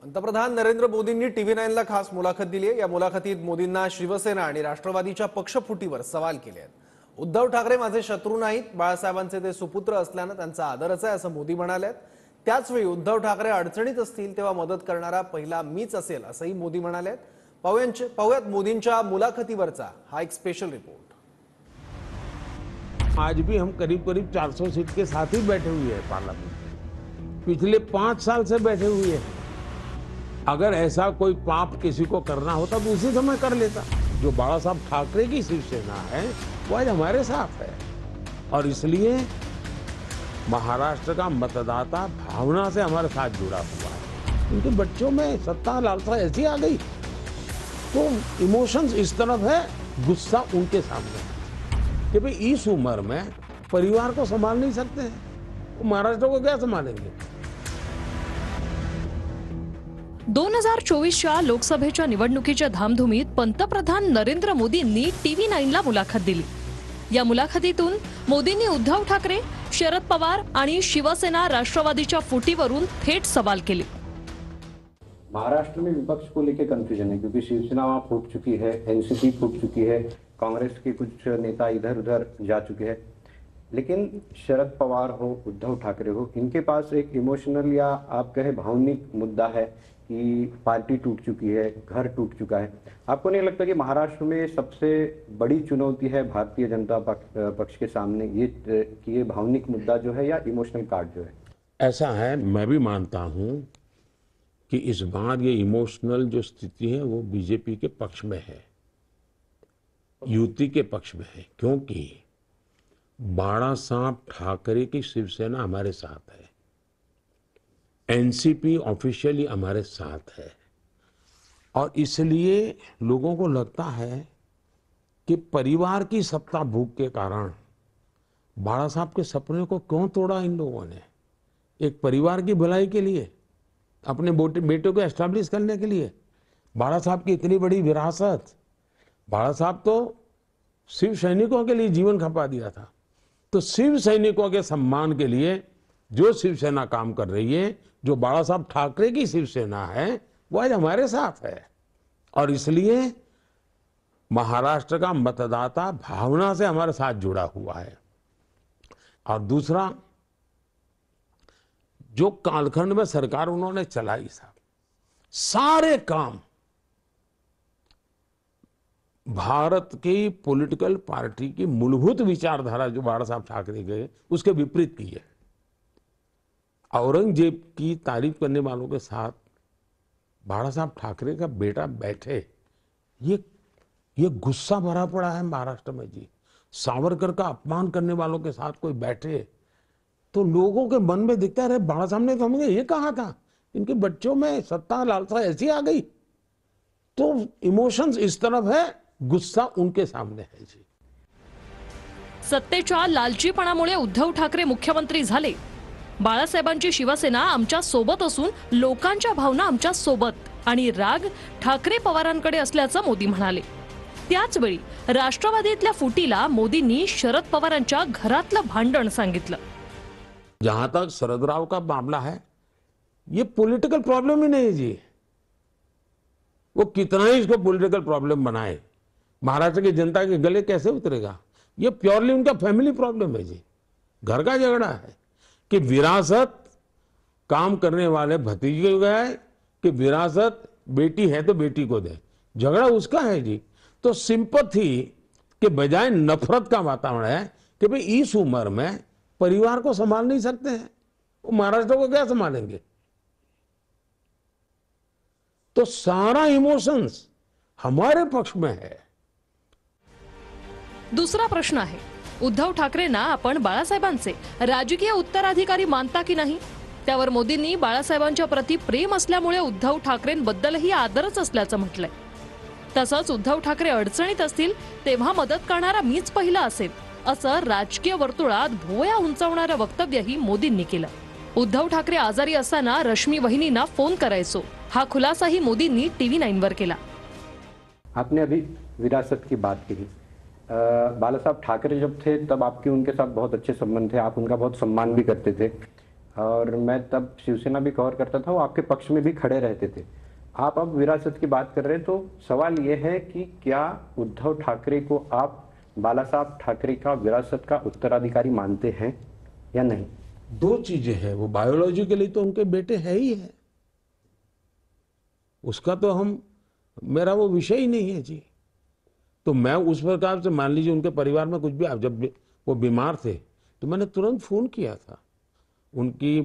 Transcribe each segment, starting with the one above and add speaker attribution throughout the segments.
Speaker 1: पंतप्रधान नरेंद्र मोदींनी TV9 ला खास मुलाखत दिली आहे। या मुलाखतीत मोदींना शिवसेना आणि राष्ट्रवादीच्या पक्षफुटीवर सवाल केले आहेत। उद्धव ठाकरे माझे शत्रू नाहीत, बाळासाहेबांचे ते सुपुत्र असल्याने त्यांचा आदरच आहे असं मोदी म्हणाले। त्याच वेळी उद्धव ठाकरे अडचणीत असतील तेव्हा मदत करणारा पहिला मीच असेल असंही मोदी म्हणाले। पाहूयात मोदींच्या मुलाखतीवरचा हा एक स्पेशल रिपोर्ट।
Speaker 2: आज भी हम करीब करीब 400 सीट के साथ ही बैठे हुए हैं पार्लियामेंट में। पिछले 5 साल से बैठे हुए हैं। अगर ऐसा कोई पाप किसी को करना होता तो उसी समय कर लेता। जो बाला साहब ठाकरे की शिवसेना है वो आज हमारे साथ है और इसलिए महाराष्ट्र का मतदाता भावना से हमारे साथ जुड़ा हुआ है। उनके बच्चों में सत्ता लालसा ऐसी आ गई तो इमोशंस इस तरफ है, गुस्सा उनके सामने है कि भाई इस उम्र में परिवार को संभाल नहीं सकते हैं, वो महाराष्ट्र को क्या संभालेंगे।
Speaker 3: 2024च्या लोकसभेच्या निवडणुकीच्या धामधुमीत पंतप्रधान नरेंद्र मोदींनी TV9 ला मुलाखत दिली। या मुलाखतीतून मोदींनी उद्धव ठाकरे, शरद पवार आणि शिवसेना राष्ट्रवादीच्या फुटीवरून थेट सवाल केले।
Speaker 4: महाराष्ट्र में विपक्ष को लेकर कंफ्यूजन है क्योंकि शिवसेना वहां फूट चुकी है, एनसीपी फूट चुकी है, कांग्रेस के कुछ नेता इधर उधर जा चुके हैं। लेकिन शरद पवार हो, उद्धव ठाकरे हो, इनके पास एक इमोशनल या आप कहे भावनिक मुद्दा है कि पार्टी टूट चुकी है, घर टूट चुका है। आपको नहीं लगता कि महाराष्ट्र में सबसे बड़ी चुनौती है भारतीय जनता पक्ष के सामने ये कि ये भावनिक मुद्दा जो है या इमोशनल कार्ड जो है?
Speaker 2: ऐसा है, मैं भी मानता हूं कि इस बार ये इमोशनल जो स्थिति है वो बीजेपी के पक्ष में है, युति के पक्ष में है, क्योंकि बाला साहब ठाकरे की शिवसेना हमारे साथ है, एनसीपी ऑफिशियली हमारे साथ है और इसलिए लोगों को लगता है कि परिवार की सत्ता भूख के कारण बाला साहब के सपने को क्यों तोड़ा इन लोगों ने। एक परिवार की भलाई के लिए, अपने बेटे को एस्टैब्लिश करने के लिए बाला साहब की इतनी बड़ी विरासत। बाला साहब तो शिव सैनिकों के लिए जीवन खपा दिया था, तो शिव सैनिकों के सम्मान के लिए जो शिवसेना काम कर रही है, जो बाला साहब ठाकरे की शिवसेना है, वो आज हमारे साथ है और इसलिए महाराष्ट्र का मतदाता भावना से हमारे साथ जुड़ा हुआ है। और दूसरा, जो कालखंड में सरकार उन्होंने चलाई साहब, सारे काम भारत की पॉलिटिकल पार्टी की मूलभूत विचारधारा जो बाला साहब ठाकरे के उसके विपरीत की है। औरंगजेब की तारीफ करने वालों के साथ बाला साहब ठाकरे का बेटा बैठे, ये गुस्सा भरा पड़ा है महाराष्ट्र में जी। सावरकर का अपमान करने वालों के साथ कोई बैठे तो लोगों के मन में दिखता है, बाला साहब ने तो हमें ये कहा था, इनके बच्चों में सत्ता लालसा ऐसी आ गई तो इमोशंस इस तरफ है, गुस्सा उनके सामने है जी।
Speaker 3: सत्तेच्या लालचीपणामुळे उद्धव ठाकरे मुख्यमंत्री झाले। बाळासाहेबांची शिवसेना आमच्या सोबत असून लोकांच्या भावना आमच्या सोबत आणि राग ठाकरे पवारांकडे असल्याचं मोदी म्हणाले। त्याच वेळी राष्ट्रवादीतल्या फुटीला मोदींनी शरद पवारांच्या घरातलं भांडण सांगितलं।
Speaker 2: जहां तक शरदराव का मामला है, ये पॉलिटिकल प्रॉब्लम ही नहीं है जी। वो कितना ही इसको पॉलिटिकल प्रॉब्लम बनाए, महाराष्ट्र की जनता के गले कैसे उतरेगा। ये प्योरली उनका फैमिली प्रॉब्लम है जी, घर का झगड़ा है कि विरासत काम करने वाले भतीजे को गए कि विरासत बेटी है तो बेटी को दे, झगड़ा उसका है जी। तो सिंपैथी के बजाय नफरत का वातावरण है कि भाई इस उम्र में परिवार को संभाल नहीं सकते हैं, वो महाराष्ट्र को क्या संभालेंगे। तो सारा इमोशंस हमारे पक्ष में है।
Speaker 3: दुसरा प्रश्न आहे, उद्धव ठाकरेंना आपण बाळासाहेबांचे राजकीय उत्तराधिकारी मानता की नाही। त्यावर मोदींनी बाळासाहेबांच्या प्रती प्रेम असल्यामुळे उद्धव ठाकरेंबद्दलही आदरच असल्याचं म्हटलंय। तसंच उद्धव ठाकरे अडचणीत असतील तेव्हा मदत करणारा मीच पहिला असेल असं राजकीय वर्तुळात भुवया उंचावणारं वक्तव्यही मोदींनी केलं। उद्धव ठाकरे आजारी असताना रश्मी वहिनींना फोन करायचो, हा खुलासाही मोदींनी TV9 वर केला।
Speaker 4: आपने अभी विरासत की बात की, बाला साहब ठाकरे जब थे तब आपके उनके साथ बहुत अच्छे संबंध थे, आप उनका बहुत सम्मान भी करते थे। और मैं तब शिवसेना भी कवर करता था, वो आपके पक्ष में भी खड़े रहते थे। आप अब विरासत की बात कर रहे हैं, तो सवाल ये है कि क्या उद्धव ठाकरे को आप बाला साहब ठाकरे का विरासत का उत्तराधिकारी मानते हैं या नहीं?
Speaker 2: दो चीजें हैं, वो बायोलॉजिकली तो उनके बेटे है ही है, उसका तो मेरा वो विषय ही नहीं है जी। तो मैं उस प्रकार से, मान लीजिए उनके परिवार में कुछ भी, जब वो बीमार थे तो मैंने तुरंत फोन किया था उनकी,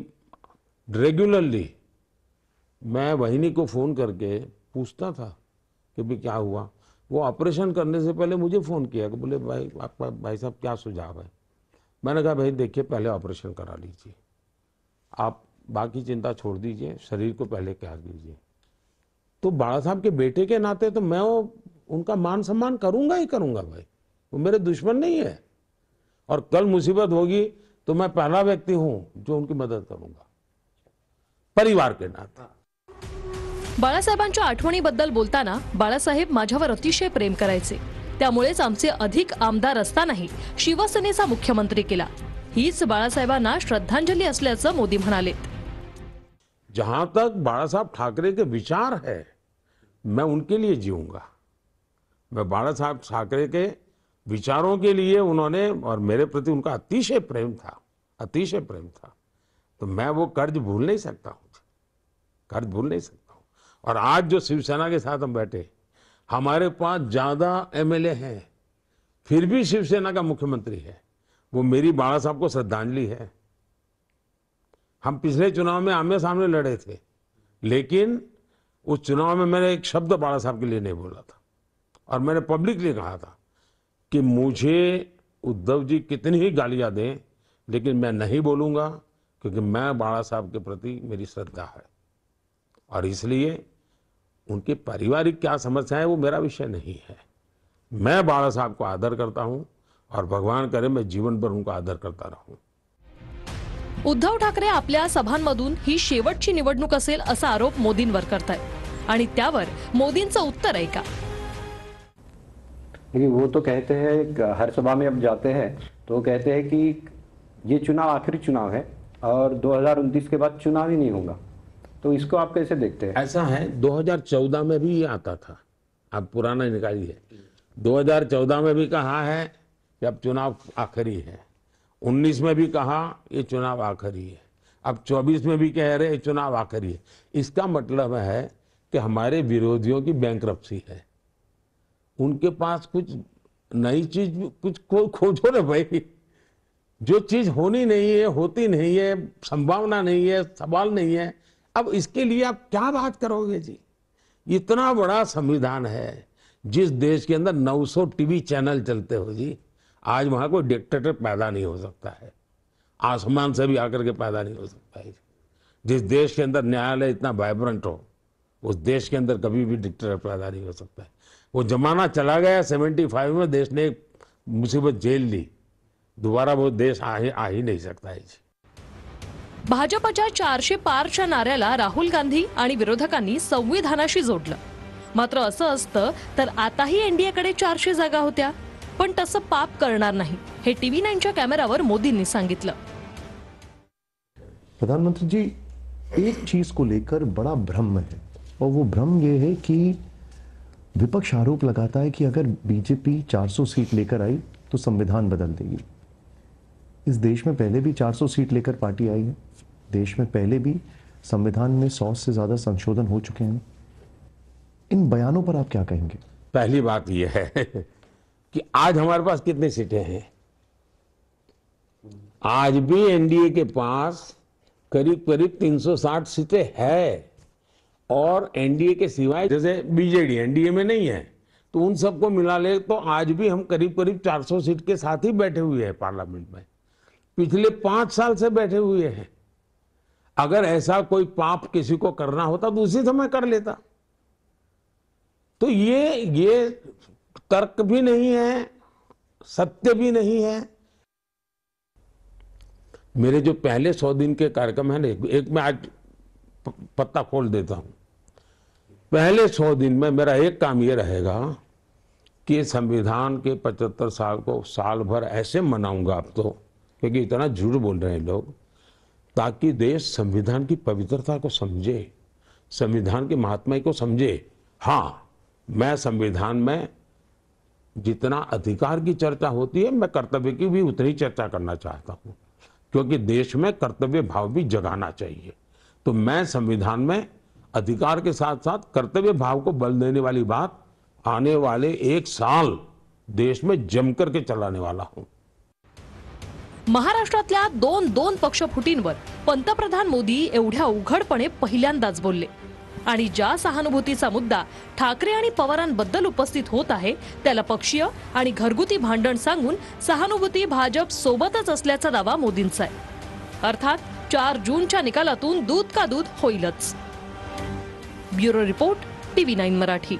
Speaker 2: रेगुलरली मैं वहिनी को फोन करके पूछता था कि भाई क्या हुआ। वो ऑपरेशन करने से पहले मुझे फोन किया कि बोले भाई आपका, भाई साहब क्या सुझाव है। मैंने कहा भाई देखिए पहले ऑपरेशन करा लीजिए, आप बाकी चिंता छोड़ दीजिए, शरीर को पहले क्या दीजिए। तो बाला साहब के बेटे के नाते तो मैं उनका मान सम्मान करूंगा ही करूंगा भाई, वो मेरे दुश्मन नहीं है। और कल मुसीबत होगी तो मैं पहला व्यक्ति हूं जो उनकी मदद करूंगा, परिवार के नाते।
Speaker 3: बाळासाहेबांच्या आठवणीबद्दल बोलताना बाळासाहेब माझ्यावर अतिशय प्रेम करायचे, त्यामुळेच आमचे अधिक आमदार असतानाही शिवसेनेचा मुख्यमंत्री केला, हीच बाळासाहेबांना श्रद्धांजली असल्याचं मोदी म्हणाले।
Speaker 2: जहां तक बाला साहब ठाकरे के विचार है, मैं उनके लिए जीऊंगा। मैं बाला साहब ठाकरे के विचारों के लिए, उन्होंने और मेरे प्रति उनका अतिशय प्रेम था, अतिशय प्रेम था। तो मैं वो कर्ज भूल नहीं सकता हूं, कर्ज भूल नहीं सकता हूं। और आज जो शिवसेना के साथ हम बैठे, हमारे पास ज्यादा एमएलए हैं, फिर भी शिवसेना का मुख्यमंत्री है, वो मेरी बाला साहब को श्रद्धांजलि है। हम पिछले चुनाव में आमने सामने लड़े थे, लेकिन उस चुनाव में मैंने एक शब्द बाला साहब के लिए नहीं बोला था, और मैंने पब्लिकली कहा था कि मुझे उद्धव जी कितनी ही गालियां दें, लेकिन मैं नहीं बोलूंगा, क्योंकि मैं बाला साहब के प्रति मेरी श्रद्धा है। और इसलिए उनके पारिवारिक क्या समस्या है वो मेरा विषय नहीं है। मैं बाला साहब को आदर करता हूं, और भगवान करे मैं जीवन भर उनका आदर करता रहूं।
Speaker 3: उद्धव ठाकरे आपल्या सभांमधून ही शेवटची निवडणूक असेल असा आरोप मोदींवर करतायत, आणि त्यावर मोदींचं उत्तर आहे का?
Speaker 4: देखिए, वो तो कहते हैं, हर सभा में अब जाते हैं तो वो कहते हैं कि ये चुनाव आखिरी चुनाव है और 2029 के बाद चुनाव ही नहीं होगा। तो इसको आप कैसे देखते हैं?
Speaker 2: ऐसा है, 2014 में भी ये आता था, अब पुराना निकालिए। 2014 में भी कहा है कि अब चुनाव आखिरी है, 19 में भी कहा ये चुनाव आखिरी है, अब 24 में भी कह रहे चुनाव आखिरी है। इसका मतलब है कि हमारे विरोधियों की बैंकरप्सी है, उनके पास कुछ नई चीज कुछ खोजो ना भाई। जो चीज होनी नहीं है, होती नहीं है, संभावना नहीं है, सवाल नहीं है, अब इसके लिए आप क्या बात करोगे जी? इतना बड़ा संविधान है, जिस देश के अंदर 900 टीवी चैनल चलते हो जी, आज वहां कोई डिक्टेटर पैदा नहीं हो सकता है, आसमान से भी आकर के पैदा नहीं हो सकता है। जिस देश के अंदर न्यायालय इतना वाइब्रेंट हो, उस देश के अंदर कभी भी डिक्टेटर पैदा नहीं हो सकता है। वो जमाना चला गया, 75 में देश ने मुसीबत झेल ली, दोबारा वो देश आ ही नहीं सकता है जी।
Speaker 3: भाजपच्या 400 पारच्या नाऱ्याला राहुल गांधी आणि विरोधकांनी संविधानाशी जोडलं, मात्र असं असतं तर आताही एनडीएकडे 400 जागा होत्या, पण तसं पाप करणार नाही, हे टीव्ही 9च्या कॅमेरावर मोदींनी सांगितलं।
Speaker 5: प्रधानमंत्री जी, एक चीज को लेकर बड़ा भ्रम है, और वो भ्रम ये है कि विपक्ष आरोप लगाता है कि अगर बीजेपी 400 सीट लेकर आई तो संविधान बदल देगी। इस देश में पहले भी 400 सीट लेकर पार्टी आई है, देश में पहले भी संविधान में 100 से ज्यादा संशोधन हो चुके हैं। इन बयानों पर आप क्या कहेंगे?
Speaker 2: पहली बात यह है कि आज हमारे पास कितनी सीटें हैं? आज भी एनडीए के पास करीब करीब 360 सीटें हैं, और एनडीए के सिवाय जैसे बीजेडी एनडीए में नहीं है, तो उन सबको मिला ले तो आज भी हम करीब करीब 400 सीट के साथ ही बैठे हुए हैं पार्लियामेंट में, पिछले 5 साल से बैठे हुए हैं। अगर ऐसा कोई पाप किसी को करना होता तो उसी समय कर लेता। तो ये तर्क भी नहीं है, सत्य भी नहीं है। मेरे जो पहले 100 दिन के कार्यक्रम है ना, एक मैं आज पत्ता खोल देता हूं। पहले 100 दिन में मेरा एक काम ये रहेगा कि संविधान के 75 साल को साल भर ऐसे मनाऊंगा अब तो, क्योंकि इतना झूठ बोल रहे हैं लोग, ताकि देश संविधान की पवित्रता को समझे, संविधान के महात्मा को समझे। हाँ, मैं संविधान में जितना अधिकार की चर्चा होती है, मैं कर्तव्य की भी उतनी चर्चा करना चाहता हूं, क्योंकि देश में कर्तव्य भाव भी जगाना चाहिए। तो मैं संविधान में अधिकार के साथ साथ कर्तव्य भाव को बल देने वाली बात आने वाले 1 साल देश में जम करके चलाने वाला हूं।
Speaker 3: महाराष्ट्रातल्या 2 पक्षफुटींवर पंतप्रधान मोदी एवढ्या उघडपणे पहिल्यांदाच बोलले आणि ज्या सहानुभूतीचा मुद्दा ठाकरे आणि पवारांबद्दल उपस्थित होत आहे त्याला पक्षीय आणि घरगुती भांडण सांगून सहानुभूती भाजप सोबतच असल्याचा दावा मोदींचा आहे। अर्थात 4 जूनच्या निकालातून दूध का दूध होईलच। Bureau report, TV9 Marathi.